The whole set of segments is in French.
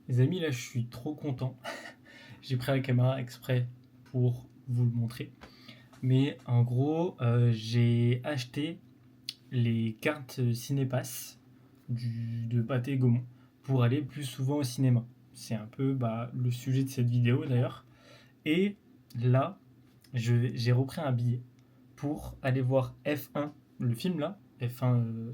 Les amis, là, je suis trop content. J'ai pris la caméra exprès pour vous le montrer. Mais en gros, j'ai acheté les cartes Cinépass de Pathé Gaumont pour aller plus souvent au cinéma. C'est un peu le sujet de cette vidéo d'ailleurs. Et là, j'ai repris un billet pour aller voir F1, le film là, F1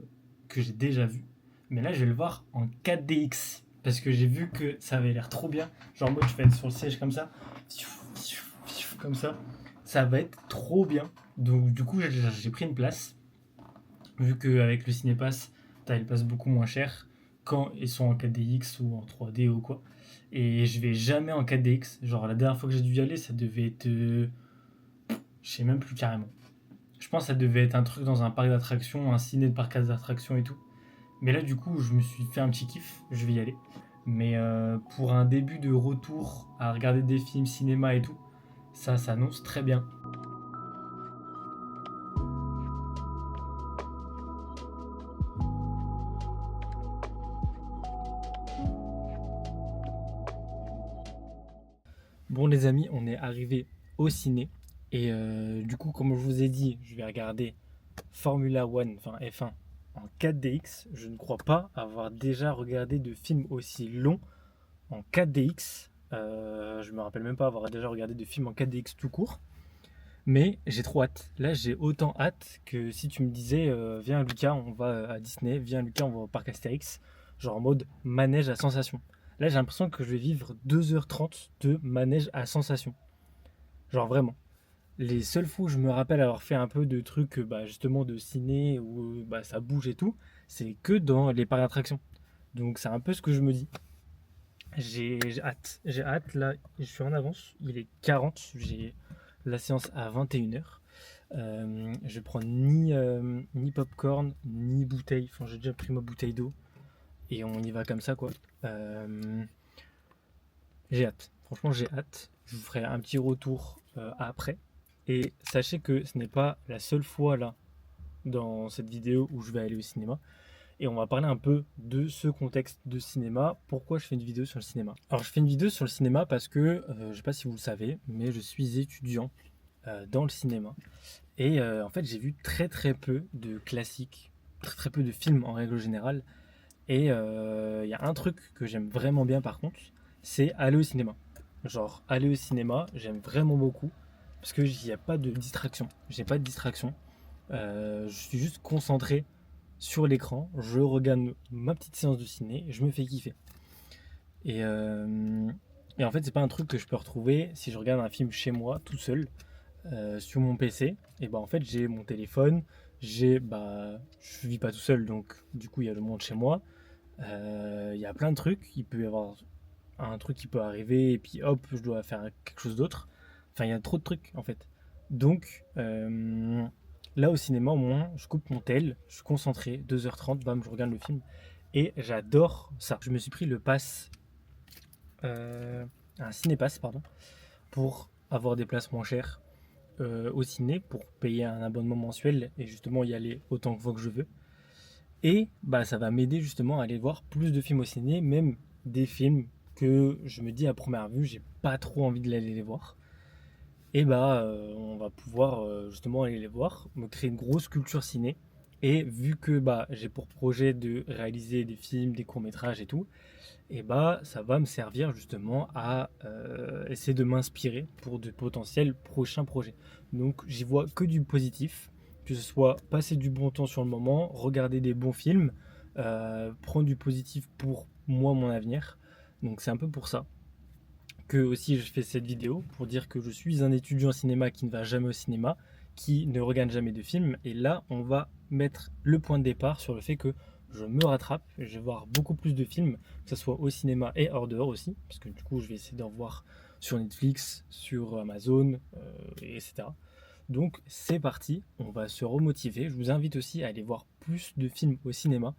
que j'ai déjà vu. Mais là, je vais le voir en 4DX parce que j'ai vu que ça avait l'air trop bien. Genre, moi, je vais être sur le siège comme ça, comme ça. Ça va être trop bien. Donc, du coup, j'ai pris une place. Vu qu'avec le Cinépass, t'as les places beaucoup moins chères quand ils sont en 4DX ou en 3D ou quoi. Et je vais jamais en 4DX. Genre, la dernière fois que j'ai dû y aller, ça devait être. Je sais même plus carrément. Je pense que ça devait être un truc dans un parc d'attractions, un ciné de parc d'attractions et tout. Mais là, du coup, je me suis fait un petit kiff, je vais y aller. Mais pour un début de retour à regarder des films, cinéma et tout, ça s'annonce très bien. Bon, les amis, on est arrivé au ciné. Et du coup, comme je vous ai dit, je vais regarder Formula One, enfin F1, en 4DX. Je ne crois pas avoir déjà regardé de film aussi long en 4DX. Je me rappelle même pas avoir déjà regardé de film en 4DX tout court. Mais j'ai trop hâte. Là, j'ai autant hâte que si tu me disais viens Lucas, on va à Disney, viens Lucas, on va au parc Astérix, genre en mode manège à sensation. Là, j'ai l'impression que je vais vivre 2h30 de manège à sensation. Genre vraiment. Les seules fois où je me rappelle avoir fait un peu de trucs justement de ciné où ça bouge et tout, c'est que dans les parcs d'attractions. Donc c'est un peu ce que je me dis. J'ai hâte. J'ai hâte. Là, je suis en avance. Il est 40. J'ai la séance à 21h. Je prends ni popcorn, ni bouteille. Enfin, j'ai déjà pris ma bouteille d'eau. Et on y va comme ça, quoi. Euh, j'ai hâte. Franchement, j'ai hâte. Je vous ferai un petit retour après. Et sachez que ce n'est pas la seule fois là dans cette vidéo où je vais aller au cinéma. Et on va parler un peu de ce contexte de cinéma. Pourquoi je fais une vidéo sur le cinéma? Alors, je fais une vidéo sur le cinéma parce que, je ne sais pas si vous le savez, mais je suis étudiant dans le cinéma. Et en fait, j'ai vu très très peu de classiques, très très peu de films en règle générale. Et il y a un truc que j'aime vraiment bien par contre, c'est aller au cinéma. Genre, aller au cinéma, j'aime vraiment beaucoup parce qu'il n'y a pas de distraction. J'ai pas de distraction. Je suis juste concentré sur l'écran, je regarde ma petite séance de ciné, je me fais kiffer. Et, euh, et en fait, c'est pas un truc que je peux retrouver si je regarde un film chez moi, tout seul, sur mon PC. Et en fait, j'ai mon téléphone, je vis pas tout seul, donc du coup, il y a le monde chez moi. Il y a plein de trucs, il peut y avoir un truc qui peut arriver, et puis hop, je dois faire quelque chose d'autre. Enfin, il y a trop de trucs en fait. Donc, là au cinéma, au moins, je coupe mon tel, je suis concentré, 2h30, bam, je regarde le film. Et j'adore ça. Je me suis pris le pass, un cinépass, pardon, pour avoir des places moins chères au ciné, pour payer un abonnement mensuel et justement y aller autant de fois que je veux. Et ça va m'aider justement à aller voir plus de films au ciné, même des films que je me dis à première vue, j'ai pas trop envie de aller les voir. Et on va pouvoir justement aller les voir, me créer une grosse culture ciné. Et vu que j'ai pour projet de réaliser des films, des courts-métrages et tout, et ça va me servir justement à essayer de m'inspirer pour de potentiels prochains projets. Donc j'y vois que du positif, que ce soit passer du bon temps sur le moment, regarder des bons films, prendre du positif pour moi, mon avenir. Donc c'est un peu pour ça que aussi je fais cette vidéo, pour dire que je suis un étudiant en cinéma qui ne va jamais au cinéma, qui ne regarde jamais de films. Et là, on va mettre le point de départ sur le fait que je me rattrape, je vais voir beaucoup plus de films, que ce soit au cinéma et hors dehors aussi, parce que du coup je vais essayer d'en voir sur Netflix, sur Amazon, etc. Donc c'est parti, on va se remotiver. Je vous invite aussi à aller voir plus de films au cinéma,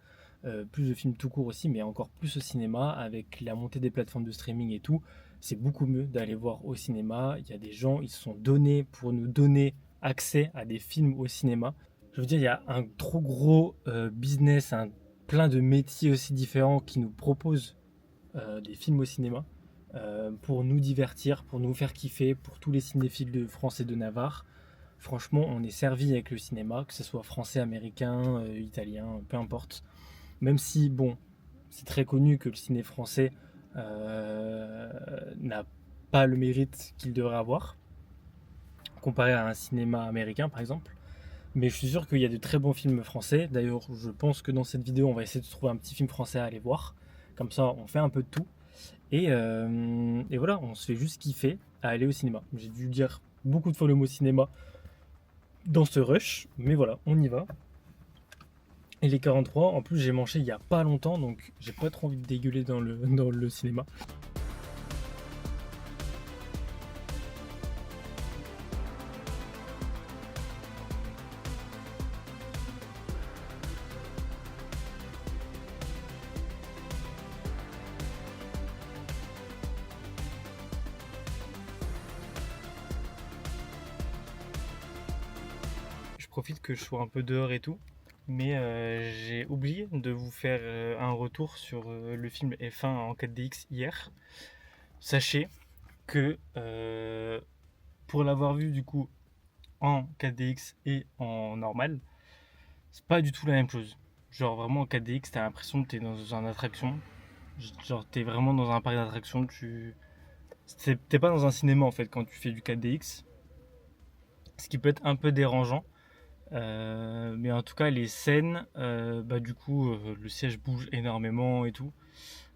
plus de films tout court aussi, mais encore plus au cinéma avec la montée des plateformes de streaming et tout. C'est beaucoup mieux d'aller voir au cinéma. Il y a des gens, ils se sont donnés pour nous donner accès à des films au cinéma. Je veux dire, il y a un trop gros business, plein de métiers aussi différents qui nous proposent des films au cinéma pour nous divertir, pour nous faire kiffer, pour tous les cinéphiles de France et de Navarre. Franchement, on est servi avec le cinéma, que ce soit français, américain, italien, peu importe. Même si, bon, c'est très connu que le ciné français n'a pas le mérite qu'il devrait avoir, comparé à un cinéma américain par exemple. Mais je suis sûr qu'il y a de très bons films français. D'ailleurs, je pense que dans cette vidéo, on va essayer de trouver un petit film français à aller voir. Comme ça, on fait un peu de tout. Et voilà, on se fait juste kiffer à aller au cinéma. J'ai dû dire beaucoup de fois le mot cinéma dans ce rush, mais voilà, on y va. Et les 43, en plus j'ai mangé il y a pas longtemps, donc j'ai pas trop envie de dégueuler dans le cinéma. Je profite que je sois un peu dehors et tout, mais j'ai oublié de vous faire un retour sur le film F1 en 4DX hier. Sachez que pour l'avoir vu du coup en 4DX et en normal, c'est pas du tout la même chose. Genre vraiment en 4DX, t'as l'impression que t'es dans une attraction. Genre t'es vraiment dans un parc d'attractions. T'es pas dans un cinéma en fait quand tu fais du 4DX. Ce qui peut être un peu dérangeant. Mais en tout cas les scènes, bah du coup le siège bouge énormément et tout.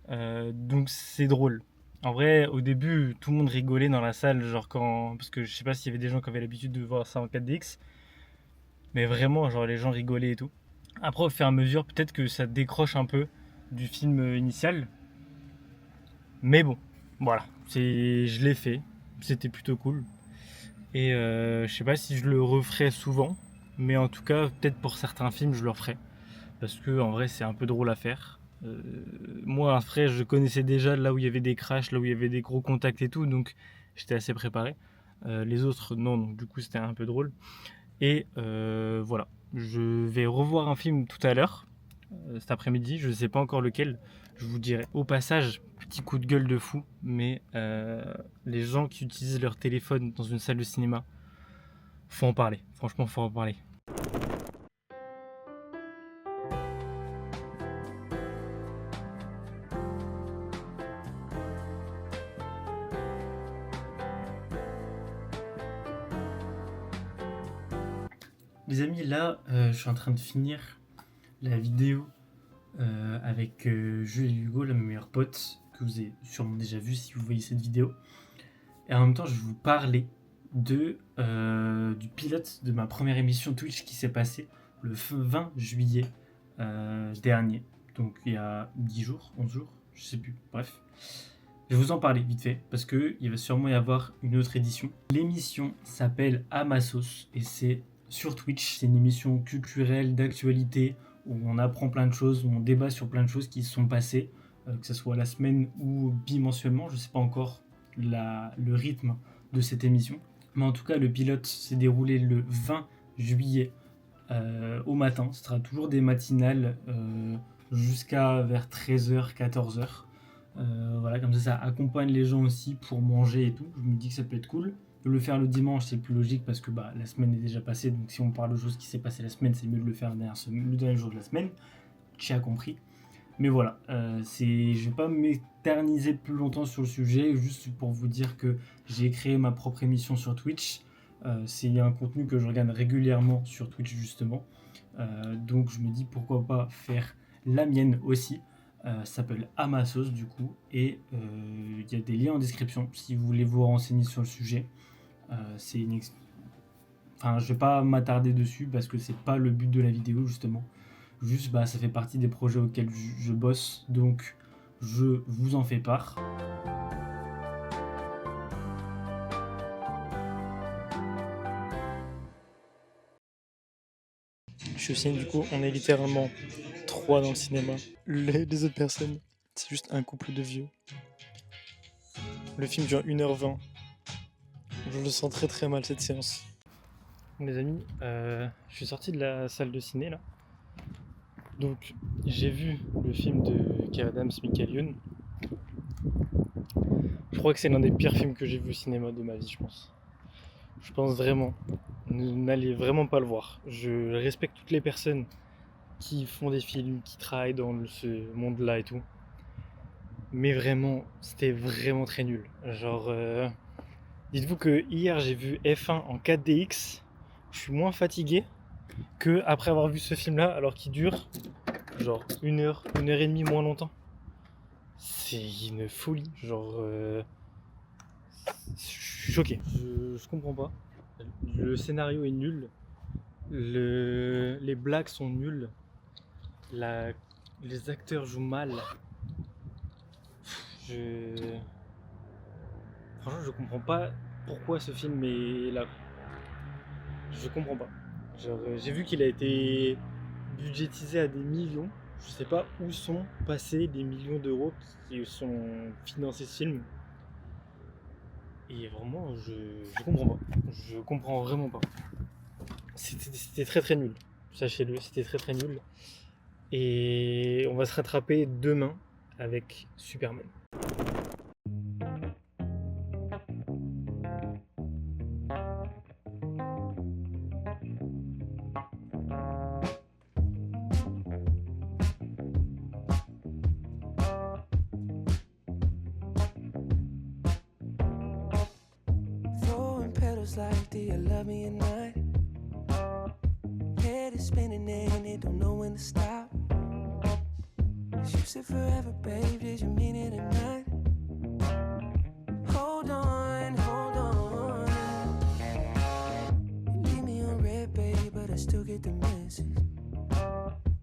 Donc c'est drôle. En vrai, au début, tout le monde rigolait dans la salle, genre quand. Parce que je sais pas s'il y avait des gens qui avaient l'habitude de voir ça en 4DX, mais vraiment, genre les gens rigolaient et tout. Après, au fur et à mesure, peut-être que ça décroche un peu du film initial, mais bon, voilà, je l'ai fait, c'était plutôt cool. Et je sais pas si je le referai souvent, mais en tout cas, peut-être pour certains films, je le referai. Parce que en vrai, c'est un peu drôle à faire. Moi, après, je connaissais déjà là où il y avait des crashs, là où il y avait des gros contacts et tout, donc j'étais assez préparé. Les autres, non, donc du coup, c'était un peu drôle. Et voilà, je vais revoir un film tout à l'heure, cet après-midi, je ne sais pas encore lequel. Je vous dirai au passage, petit coup de gueule de fou, mais les gens qui utilisent leur téléphone dans une salle de cinéma, faut en parler. Franchement, faut en parler. Les amis, là, je suis en train de finir la vidéo avec Jules et Hugo, là, mes meilleurs potes, que vous avez sûrement déjà vu si vous voyez cette vidéo. Et en même temps, je vais vous parler du pilote de ma première émission Twitch qui s'est passée le 20 juillet dernier. Donc il y a 10 jours, 11 jours, je sais plus, bref. Je vais vous en parler vite fait parce qu'il va sûrement y avoir une autre édition. L'émission s'appelle À ma sauce et c'est sur Twitch. C'est une émission culturelle, d'actualité, où on apprend plein de choses, où on débat sur plein de choses qui se sont passées, que ce soit la semaine ou bimensuellement. Je ne sais pas encore le rythme de cette émission. Mais en tout cas, le pilote s'est déroulé le 20 juillet au matin. Ce sera toujours des matinales jusqu'à vers 13h, 14h. Voilà, comme ça accompagne les gens aussi pour manger et tout. Je me dis que ça peut être cool. De le faire le dimanche, c'est plus logique parce que la semaine est déjà passée. Donc si on parle de choses qui s'est passé la semaine, c'est mieux de le faire le dernier jour de la semaine. Tu as compris. Mais voilà, je ne vais pas m'éterniser plus longtemps sur le sujet, juste pour vous dire que j'ai créé ma propre émission sur Twitch. C'est un contenu que je regarde régulièrement sur Twitch justement. Donc je me dis pourquoi pas faire la mienne aussi. Ça s'appelle À ma sauce du coup. Et il y a des liens en description si vous voulez vous renseigner sur le sujet. Je ne vais pas m'attarder dessus parce que c'est pas le but de la vidéo justement. Juste, ça fait partie des projets auxquels je bosse, donc je vous en fais part. Je suis aussi, du coup, on est littéralement 3 dans le cinéma. Les autres personnes, c'est juste un couple de vieux. Le film dure 1h20. Je le sens très très mal cette séance. Les amis, je suis sorti de la salle de ciné là. Donc j'ai vu le film de Kev Adams, Michael Youn. Je crois que c'est l'un des pires films que j'ai vu au cinéma de ma vie, je pense. Je pense vraiment. N'allez vraiment pas le voir. Je respecte toutes les personnes qui font des films, qui travaillent dans ce monde-là et tout. Mais vraiment, c'était vraiment très nul. Genre, dites-vous que hier j'ai vu F1 en 4DX. Je suis moins fatigué que après avoir vu ce film-là, alors qu'il dure genre 1 heure et demie moins longtemps. C'est une folie. Genre, je suis choqué. Je comprends pas. Le scénario est nul. Les blagues sont nulles. La- les acteurs jouent mal. Je... Franchement, je comprends pas pourquoi ce film est là. Je comprends pas. Genre, j'ai vu qu'il a été budgétisé à des millions. Je sais pas où sont passés des millions d'euros qui sont financés ce film. Et vraiment, je comprends pas. Je comprends vraiment pas. C'était très très nul. Sachez-le, c'était très très nul. Et on va se rattraper demain avec Superman. Throwing petals like, do you love me or not? Head is spinning and it don't know when to stop. 'Cause you said forever, babe, did you mean it or not? Hold on, hold on. You leave me on red, babe, but I still get the message.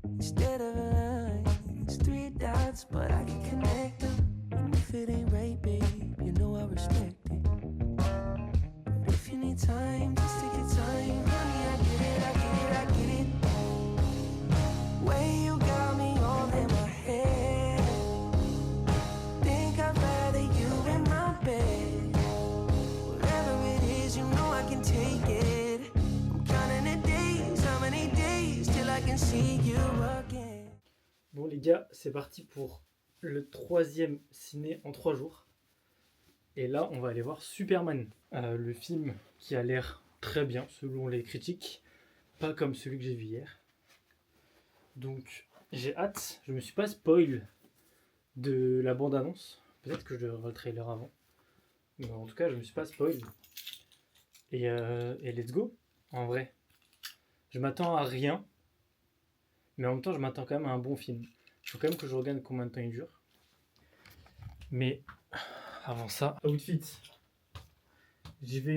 Instead of a line, it's 3 dots, but I can connect them. And if it ain't right, babe, you know I respect it. But if you need time, just take your time, honey, I get it, I get it, I get it. Way you got me all in my head. Think I'd rather you in my bed. Whatever it is, you know I can take it. I'm counting the days, how many days till I can see you again. Bon les gars, c'est parti pour le 3e ciné en 3 jours. Et là, on va aller voir Superman. Le film qui a l'air très bien selon les critiques. Pas comme celui que j'ai vu hier. Donc j'ai hâte. Je me suis pas spoil de la bande-annonce. Peut-être que je devrais voir le trailer avant. Mais en tout cas, je me suis pas spoil. Et let's go, en vrai. Je m'attends à rien. Mais en même temps, je m'attends quand même à un bon film. Il faut quand même que je regarde combien de temps il dure. Mais avant ça, outfit.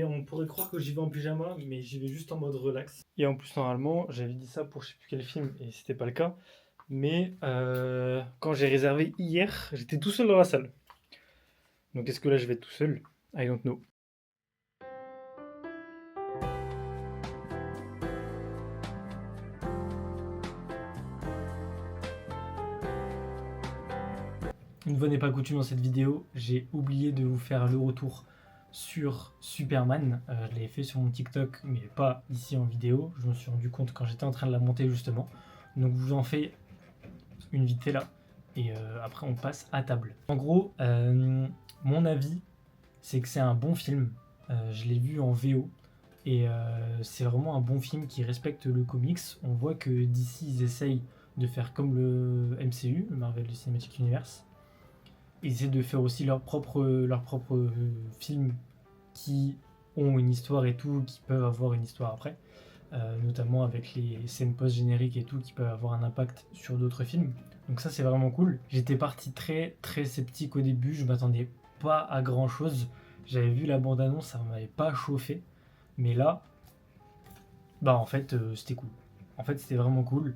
On pourrait croire que j'y vais en pyjama, mais j'y vais juste en mode relax. Et en plus, normalement, j'avais dit ça pour je sais plus quel film, et c'était pas le cas. Mais quand j'ai réservé hier, j'étais tout seul dans la salle. Donc est-ce que là je vais être tout seul? I don't know. Une fois n'est pas coutume dans cette vidéo, j'ai oublié de vous faire le retour sur Superman. Je l'avais fait sur mon TikTok, mais pas ici en vidéo. Je me suis rendu compte quand j'étais en train de la monter justement. Donc je vous en fais une vite fait là. Et après on passe à table. En gros, mon avis, c'est que c'est un bon film. Je l'ai vu en VO. Et c'est vraiment un bon film qui respecte le comics. On voit que d'ici ils essayent de faire comme le MCU, le Marvel Cinematic Universe. Ils essaient de faire aussi leurs propres films qui ont une histoire et tout, qui peuvent avoir une histoire après. Notamment avec les scènes post-génériques et tout, qui peuvent avoir un impact sur d'autres films. Donc ça, c'est vraiment cool. J'étais parti très, très sceptique au début. Je m'attendais pas à grand-chose. J'avais vu la bande-annonce, ça m'avait pas chauffé. Mais là, bah en fait, c'était cool. En fait, c'était vraiment cool.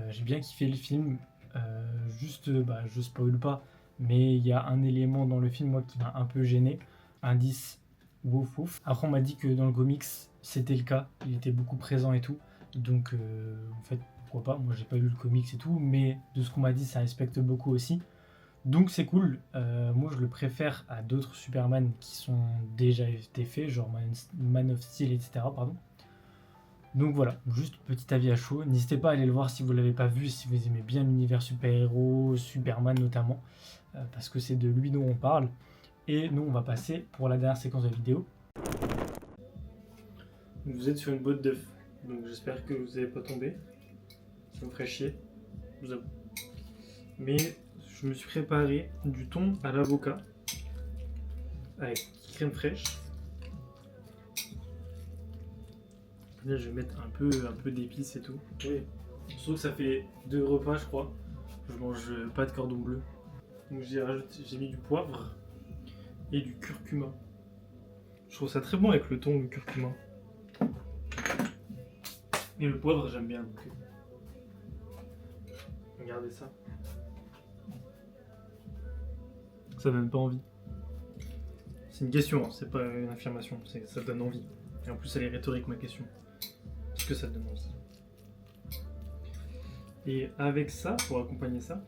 J'ai bien kiffé le film. Je spoil pas, mais il y a un élément dans le film moi qui m'a un peu gêné. Indice wouf wouf. Après, on m'a dit que dans le comics, c'était le cas. Il était beaucoup présent et tout. Donc, en fait, pourquoi pas. Moi, j'ai pas lu le comics et tout, mais de ce qu'on m'a dit, ça respecte beaucoup aussi. Donc, c'est cool. Moi, je le préfère à d'autres Superman qui sont déjà été faits, genre Man of Steel, etc. Pardon. Donc voilà, juste petit avis à chaud. N'hésitez pas à aller le voir si vous ne l'avez pas vu, si vous aimez bien l'univers super-héros, Superman notamment. parce que c'est de lui dont on parle. Et nous, on va passer pour la dernière séquence de la vidéo. Vous êtes sur une botte d'œufs, donc j'espère que vous n'allez pas tomber. Ça me ferait chier, je vous avoue. Mais je me suis préparé du thon à l'avocat avec crème fraîche. Là, je vais mettre un peu d'épices et tout. Oui. Surtout que ça fait 2 repas, je crois. Je mange pas de cordon bleu. Donc j'ai mis du poivre et du curcuma. Je trouve ça très bon avec le thon, le curcuma. Et le poivre, j'aime bien. Donc... Regardez ça. Ça donne pas envie. C'est une question, hein, c'est pas une affirmation. Ça donne envie. Et en plus, elle est rhétorique, ma question. Est-ce que ça donne envie? Et avec ça, pour accompagner ça,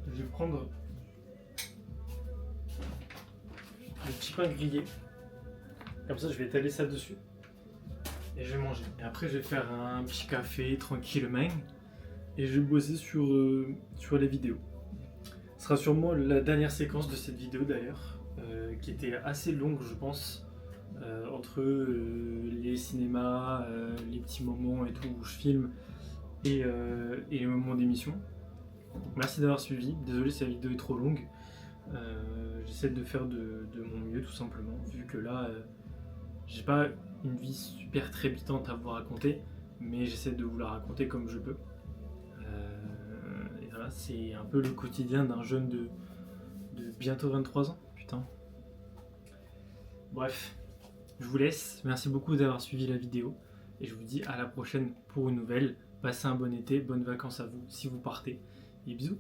je vais prendre le petit pain grillé. Comme ça, je vais étaler ça dessus. Et je vais manger. Et après, je vais faire un petit café tranquillement. Et je vais bosser sur la vidéo. Ce sera sûrement la dernière séquence de cette vidéo d'ailleurs, qui était assez longue, je pense, entre les cinémas, les petits moments et tout où je filme, et les moments d'émission. Merci d'avoir suivi. Désolé si la vidéo est trop longue. J'essaie de faire de mon mieux tout simplement, vu que là, j'ai pas une vie super trépidante à vous raconter, mais j'essaie de vous la raconter comme je peux. Et voilà, c'est un peu le quotidien d'un jeune de bientôt 23 ans. Putain. Bref, je vous laisse. Merci beaucoup d'avoir suivi la vidéo. Et je vous dis à la prochaine pour une nouvelle. Passez un bon été, bonnes vacances à vous si vous partez. Et bisous.